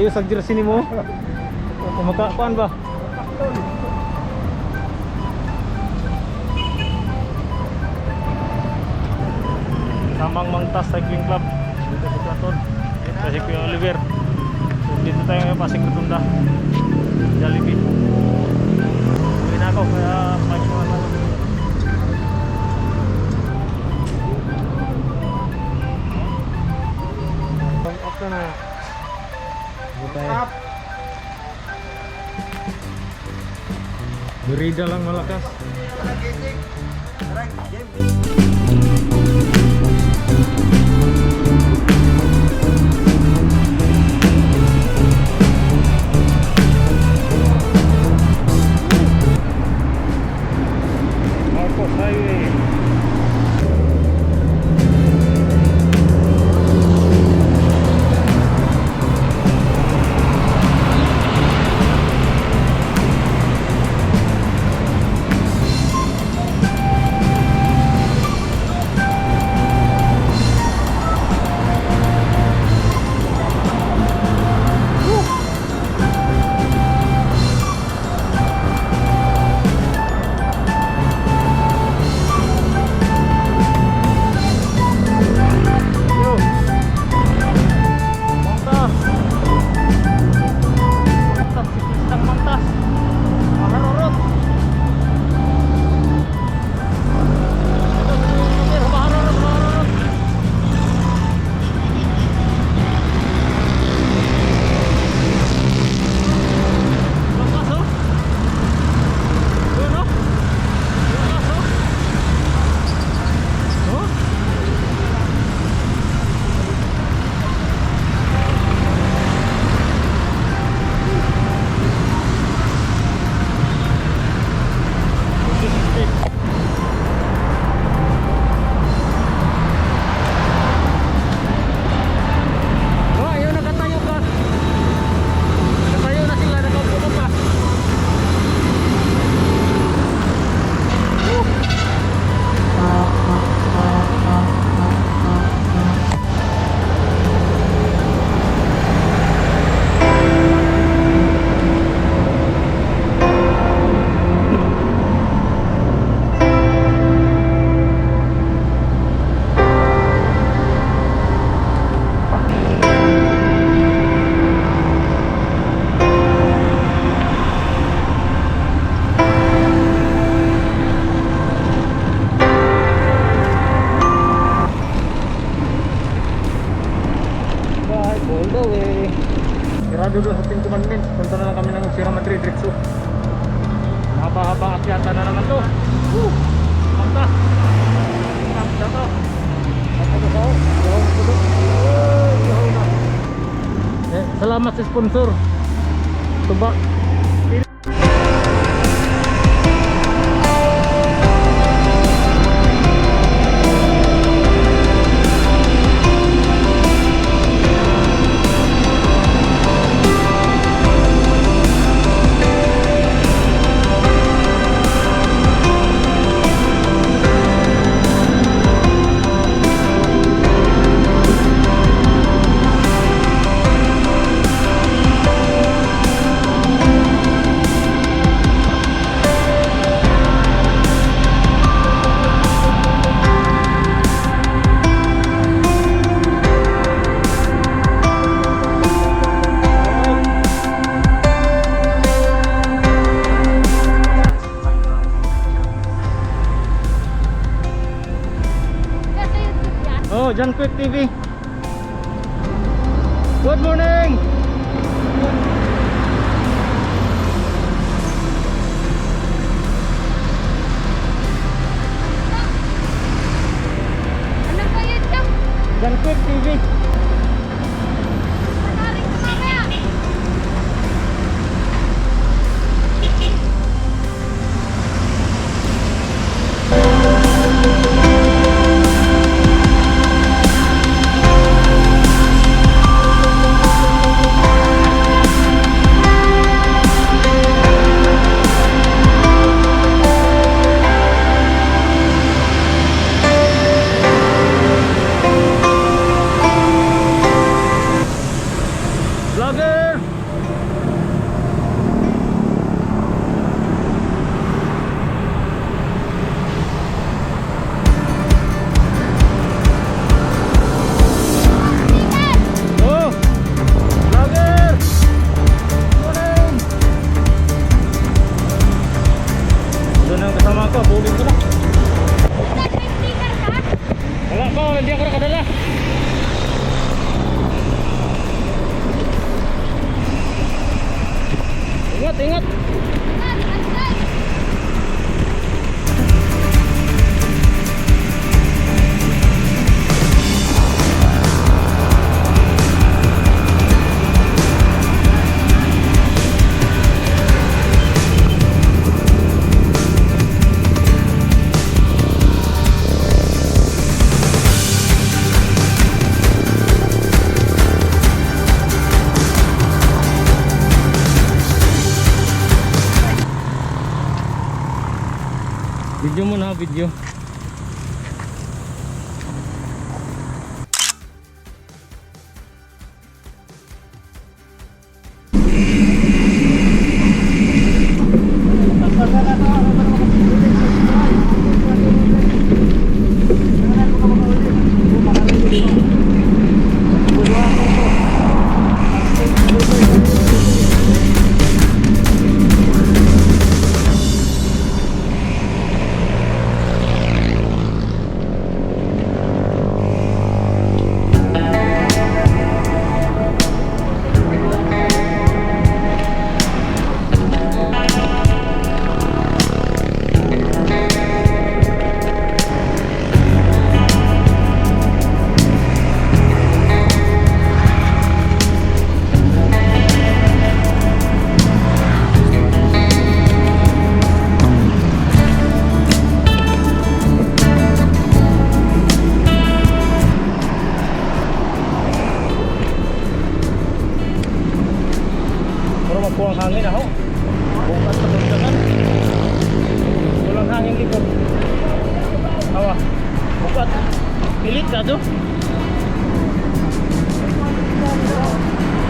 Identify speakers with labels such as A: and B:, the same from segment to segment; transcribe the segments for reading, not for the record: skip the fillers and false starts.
A: Ayos ang jersey ni mo. Kumakakuan ba? Samang Mangtas Cycling Club dito sa Platon. Kasi Kuya Oliver. So, dito tayo ngayon, Pasig Rotunda, Jollibee. Uwi na ako, kaya pagi mga talo. Off na na. Up. Berida lang malakas. Marcos Highway. Sarado doon sa 10 commandments. Punta na lang kami ng Sierra Madre diretso. Mahaba-haba akyatan na naman to. Manta. Manta to. Salamat sa sponsor. Tuba. John Quick TV. Good morning.
B: Ano ba yun, Chang?
A: John Quick TV.
B: Manaring ka mamaya.
A: ka, buling ko na.
B: Dad, may sticker ka?
A: Wala ko, hindi ako nakadala. Ingat, ingat.
B: Dad, dad.
A: Video mo na, video. Magkuhang hangin ako. Bukas na tulungan. Walang hangin likod. Awa. Bukat. Pilit ka to.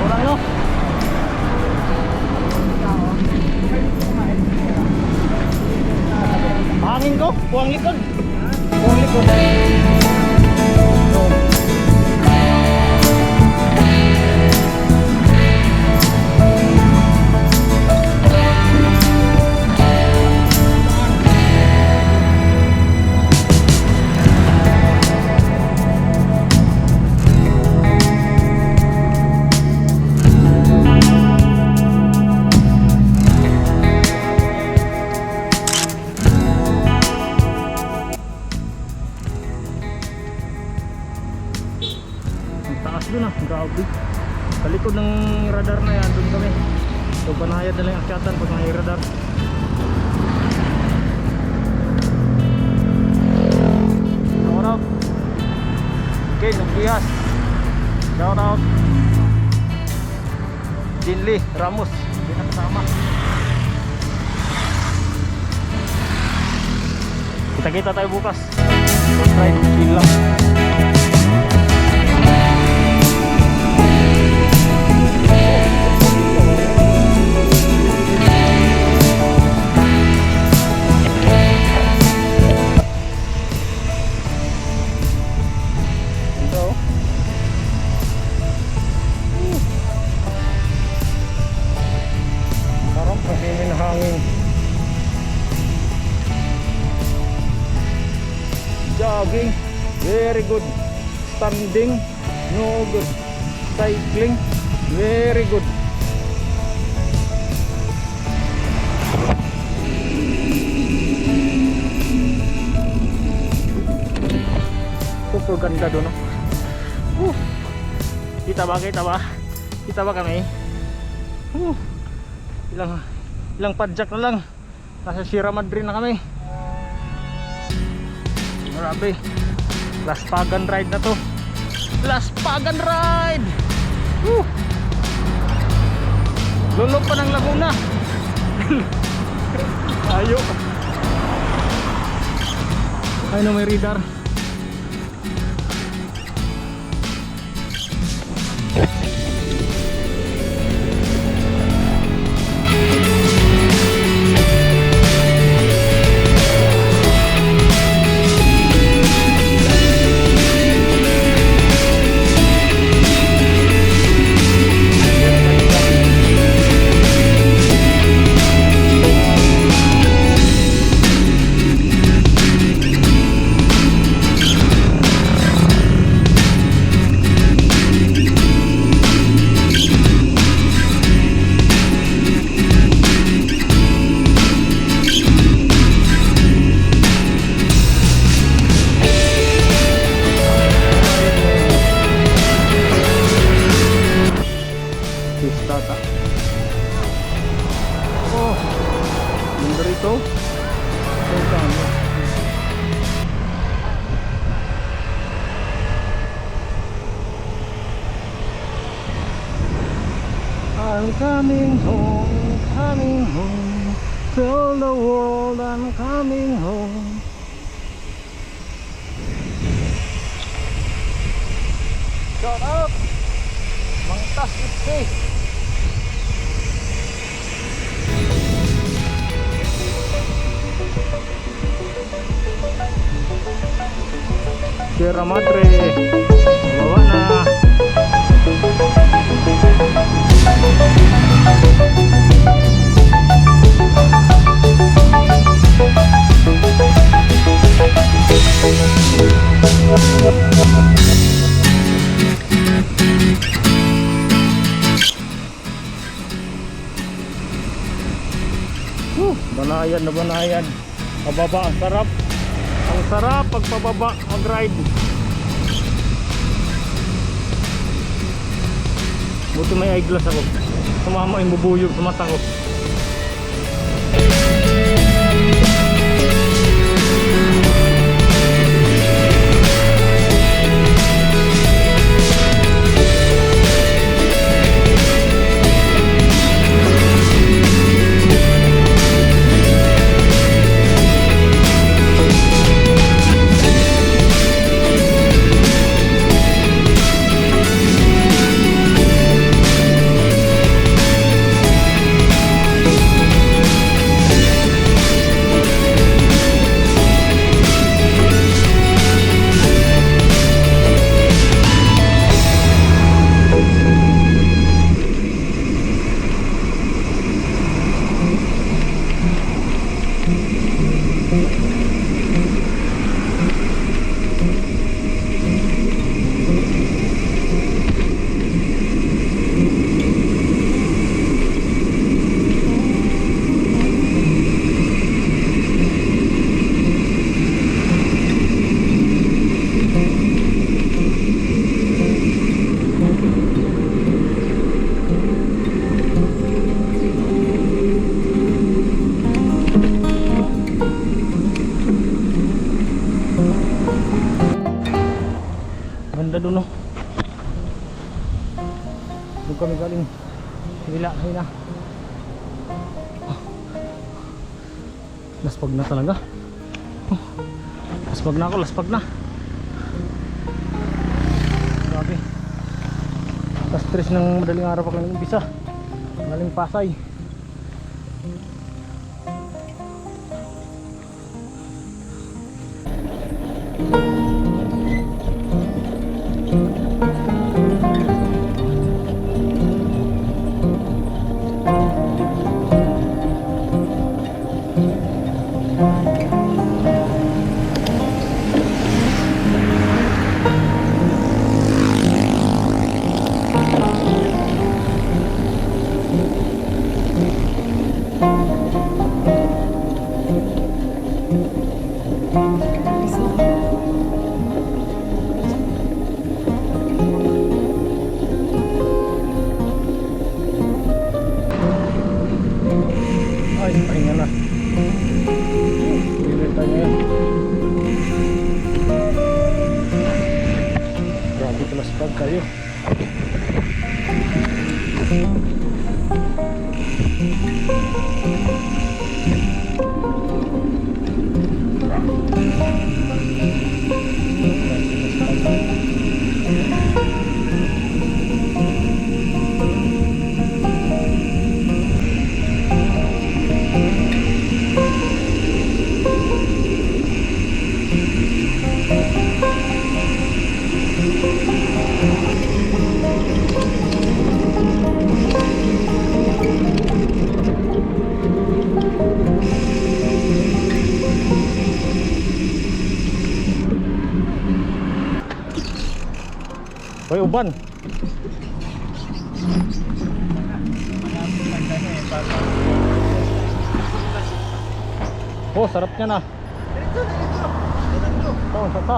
A: Kurang no. Hangin ko. Kuhang likod. Kuhang likod. Taas doon ah, grabe. Sa likod ng radar na yan, doon kami. So panayad na lang yung akyatan pag may radar. Shout out okay, Nucleus. Shout out Jinli Ramos, hindi na kasama. Kita-kita tayo bukas. Don't ride, chill lang. Jogging, very good. Standing, no good. Cycling, very good. Super ganda doon, no? Kita ba? Kita ba? Kita ba kami? Ilang padjak na lang. Nasa Sierra Madre na kami. Grabe. Last Pagan ride na to. Last Pagan ride. Lulog pa ng Laguna. Ayo. Ay no, may radar. oh. Volcano. I'm coming home, tell the world I'm coming home. Shout out, Mangtas FC. Sierra Madre, bawa na. Banayan na banayan. Pababa, ang sarap. Ang sarap pagpababa, mag-ride. Buti may eyeglass ako. Sumama yung bubuyog sa mata ko. Ganda doon, no? Doon kami galing. Hila, hila. Laspag na talaga. Laspag na ako, laspag na. Grabe. Stress ng madaling araw pa kami umpisa. Galing Pasay. Ay, pahinga na. Bilit tayo ngayon. Grabe talaspag kayo. Hoy, uban. Oh, sarap niya na. Oh, sata.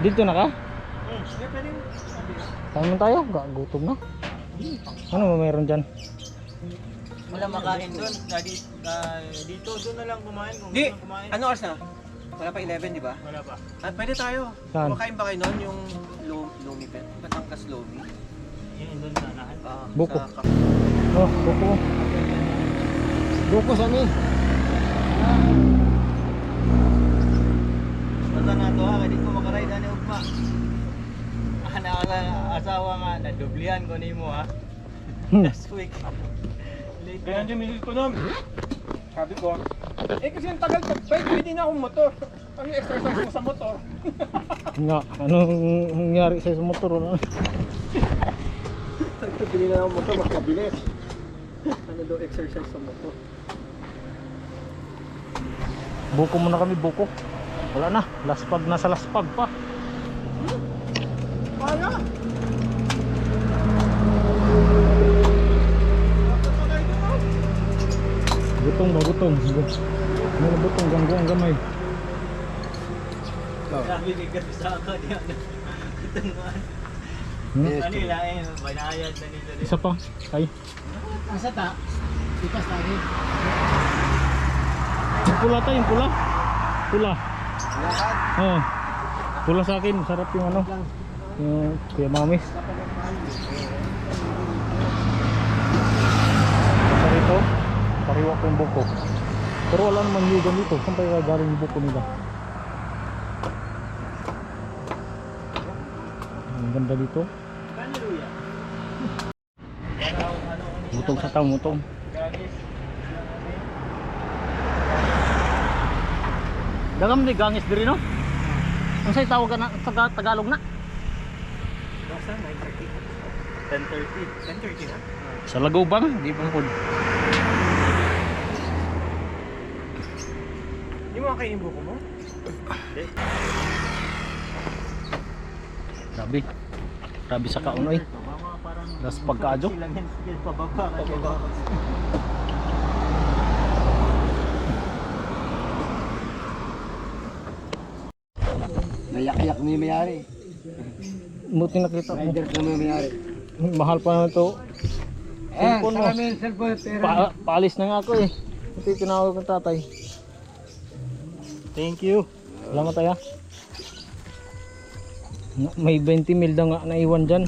A: Dito na ka? Saan tayo? Gutom na. Ano meron dyan?
C: Wala makain doon. Dito, doon na lang kumain kung
D: Di,
C: gusto nang kumain.
D: ano oras na? Wala pa 11, di ba?
C: Wala pa.
D: Ah, pwede tayo.
A: Saan?
D: Kumakain ba kayo noon yung Lomi Pet? Batangas Lomi?
C: Yun doon na nahan.
A: Buko.
D: Sa
A: Oh, buko. Buko sa amin.
C: Basta na to ha, kaya di ko makaride ani ugma. Ana ka asawa nga, nadublihan ko nimo ha. Last week. Late
D: Kaya nandiyan minil ko namin. Sabi ko, kasi ang tagal pag pwede na akong motor. Ano yung exercise mo sa motor?
A: Nga, anong nangyari sa motor? Ano?
D: Pili na akong motor, mas mabilis. Ano daw exercise sa motor?
A: Buko muna kami, buko. Wala na, laspag na sa laspag pa.
D: Kaya!
A: Gutong ba, gutong. May butong, gangguang gamay.
C: Grabe bigat sa ako diyan. Ito nga. Ano ilain, banayad na nito.
A: Isa pa, ay.
C: Asa ta? Ikas lagi.
A: Yung pula tayo, yung pula. Pula. Oh. Pula sa akin, sarap yung ano. Yung kuya mamis. Sa rito, pariwa ko yung buko. Pero wala naman yugan dito. Saan pa yung galing yung buko nila? Ang ganda dito. Mutong sa tao, mutong. Dagam ni gangis diri no? Ang say tawag na sa Tagalog na?
C: Basta 9:30. 10:30 na.
A: Sa Lagaw bang? Di ba po?
D: Hindi mo kakainin yung buko mo?
A: Grabe. Grabe sa kaunoy. Das pagkaadyo.
C: Lang yan, pababa ka.
E: Nayak-yak mo yung mayari.
A: Buti nakita mo.
E: Rider ka mo yung mayari.
A: Mahal pa naman ito. Cellphone mo.
E: Sarami yung cellphone. Pero
A: Paalis na nga ako eh. Ito yung tinawag ng tatay.
C: Thank you.
A: Salamat tayo. May 20 mil na nga naiwan dyan.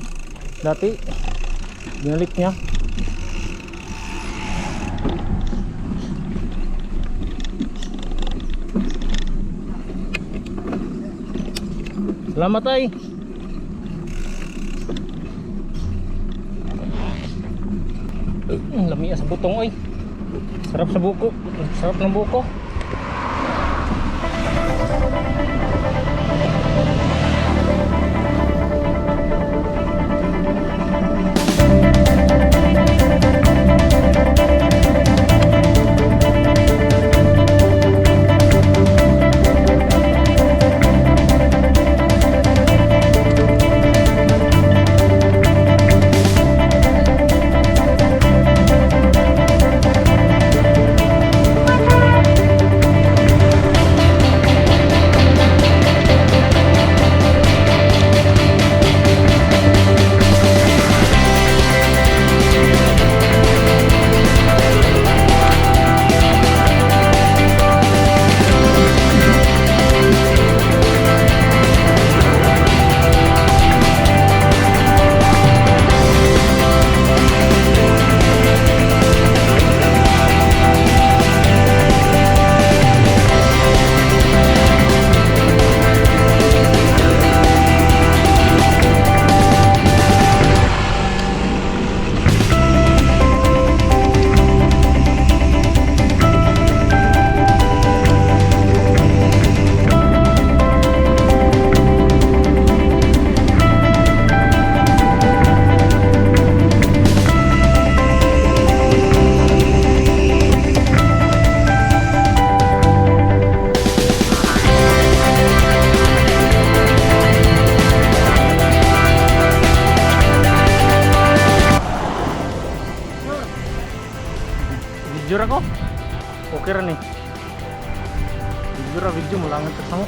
A: Dati, binalik niya. Salamat tay. Lamia sa butong oy. Sarap sa buko. Sarap ng buko. Video ra ko. Okay ra ni. Video mo lang sa mo.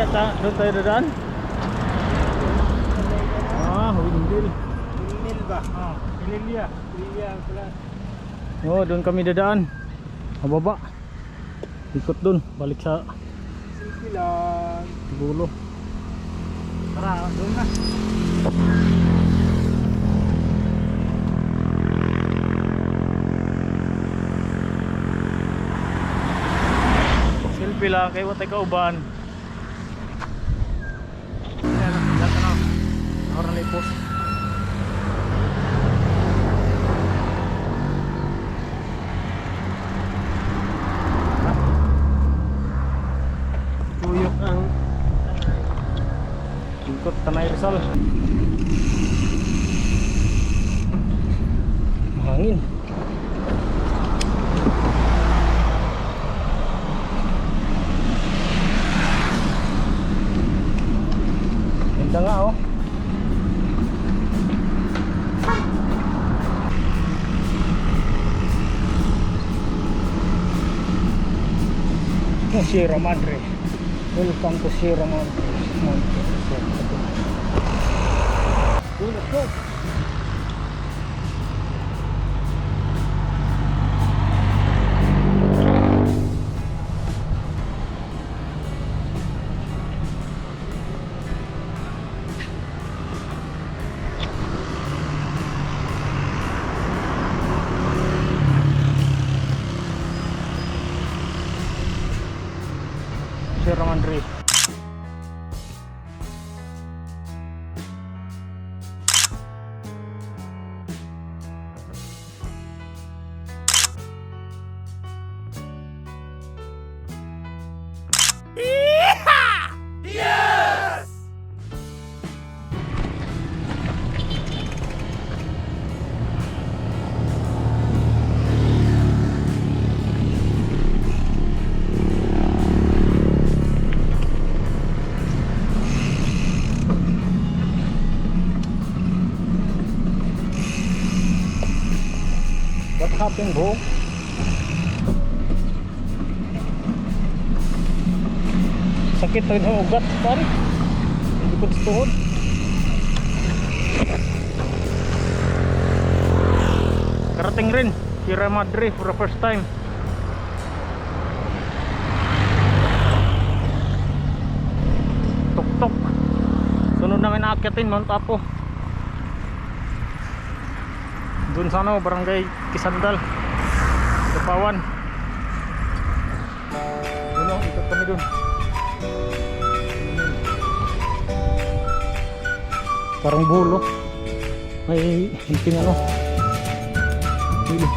A: doon tayo dadaan. Windmill.
C: Windmill ba?
A: Ililia.
C: Lilia pala.
A: Oh, doon kami dadaan. Mababa. Ikot doon, balik sa
C: Sige lang.
A: dulo.
C: Tara, doon na.
A: Selfie lang kay watay kauban. Yan na. Orang lipos.
C: Tuyok ang
A: Ikot Tanay Rizal. Mahangin. Ganda nga oh. Sierra Madre. Welcome to Sierra Madre. Let's go. Sierra Madre. What happened, bro? Sakit tayo ng ugat, pare. Hindi ko tuhod. Karating rin, Sierra Madre for the first time. Tok-tok. Sunod namin aakyatin Mount Apo. Doon sa ano, barangay Kisandal, Kapawan. Doon o, ikot kami doon. Parang bulo. May hinting ano. Hilo.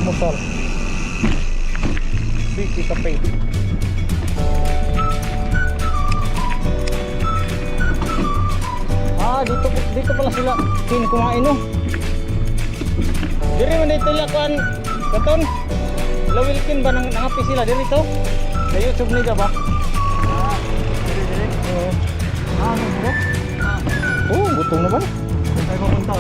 A: almusal. City Cafe. Ah, dito pala sila kumain no. Diri man dito lakuan katon. Lawilkin ba nangapi sila dito? Sa YouTube nila ba? Ah, diri. Oo. Ah, ano mo? Oh, gutom na ba? Tayo pupunta.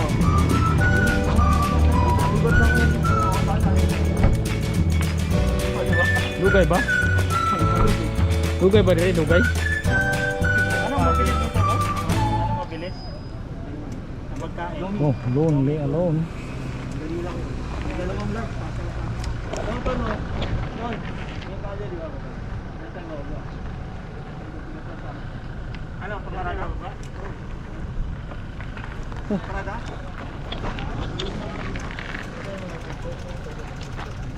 A: Dugay ba? Dugay ba dito? Dugay?
C: Ano mabilis dito ba? Ano mabilis? Magkain.
A: Oh, lonely alone.
C: Dali lang. Dalawang lang. dito, no? Doon. Yung kalye, di ba? Nasa loob, no? Ano, paparada? Paparada?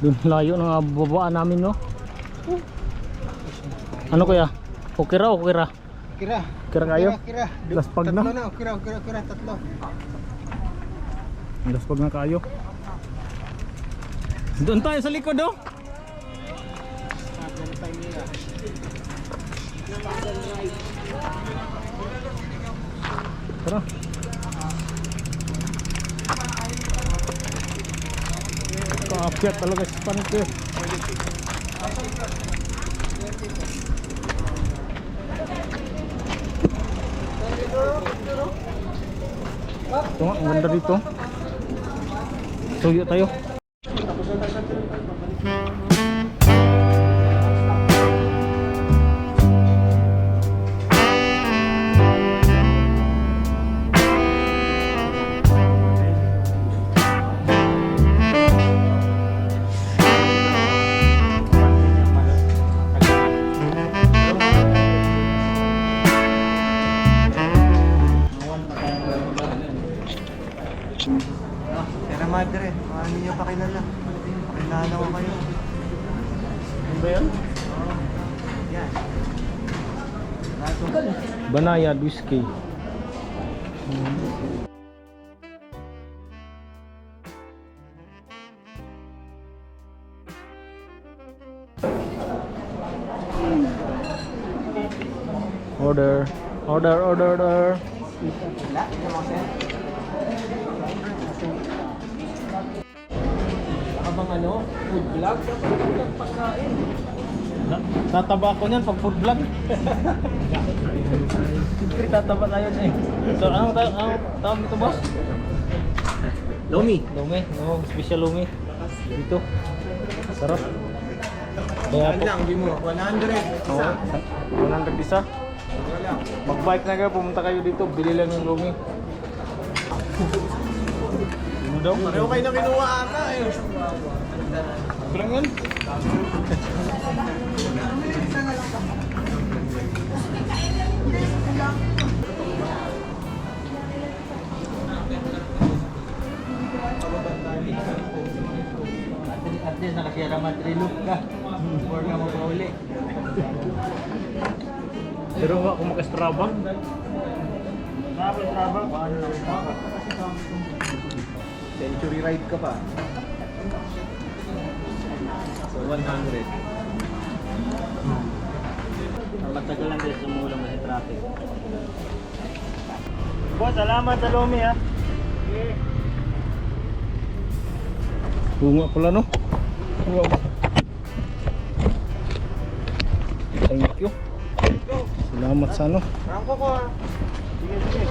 A: Doon layo ng babaan namin, no? Ano kuya? Okay ra, okay ra.
E: Kira.
A: Kira kayo?
E: Kira.
A: Laspag
E: Tatlo
A: na?
E: na. Kira, tatlo.
A: Laspag na kayo. Doon tayo sa likod, oh. Tara. Kaakyat talaga si Panke. Ito nga, ang ganda dito. Suyo tayo.
C: Sierra Madre, mga hindi nyo pa kilala. Pakilala ko kayo.
A: Ano ba yan?
C: Yan.
A: Banayad whiskey. Order. Order.
C: Wala, ito mga sir.
D: Baka bang ano, food vlog? Pagkain.
A: Tataba ako niyan pag food vlog. Siyempre tataba tayo na eh. So anong tawag nito boss?
C: Lomi.
A: Lumi, no, special lumi. Dito. Sarap. Kaya
C: Yan lang, hindi mo. 100.
A: Oo, 100 isa. Mag-bike na kayo, pumunta kayo dito, bili lang yung lumi. Ano daw?
C: Pareho kayo na kinuha ata eh.
A: Ito lang yan.
C: At least naka-Sierra Madre look ka. Before ka mag-uli.
A: Pero nga kung maka-Strava.
C: Paano lang dapat? Century ride ka pa. So 100.
A: Ang matagal lang dahil sumulang na si traffic. Boss, salamat sa lumi ha. Bunga pala no? Bunga ba? Thank you. Salamat sa ano.
C: Rangko ko ah. Sige.